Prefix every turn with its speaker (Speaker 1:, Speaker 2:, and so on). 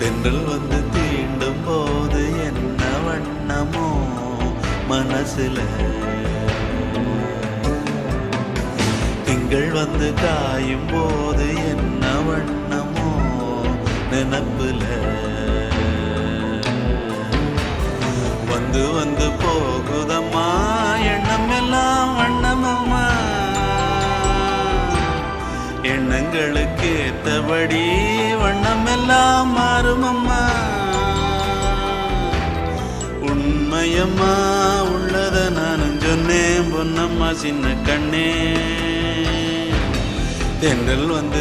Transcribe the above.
Speaker 1: தென்றல் வந்து தீண்டும் போது என்ன வண்ணமோ மனசுல, திங்கள் வந்து காயும் போது என்ன வண்ணமோ நினப்புல, வந்து வந்து போகுதம்மா எண்ணம் எல்லாம் வண்ணமம்மா, எண்ணங்களுக்கு ஏத்தபடி வண்ணம் எல்லாம் மாறுமம்மா. உண்மையம்மா உள்ளத நானும் சொன்னேன் பொன்னம்மா சின்ன கண்ணே. தென்றல் வந்து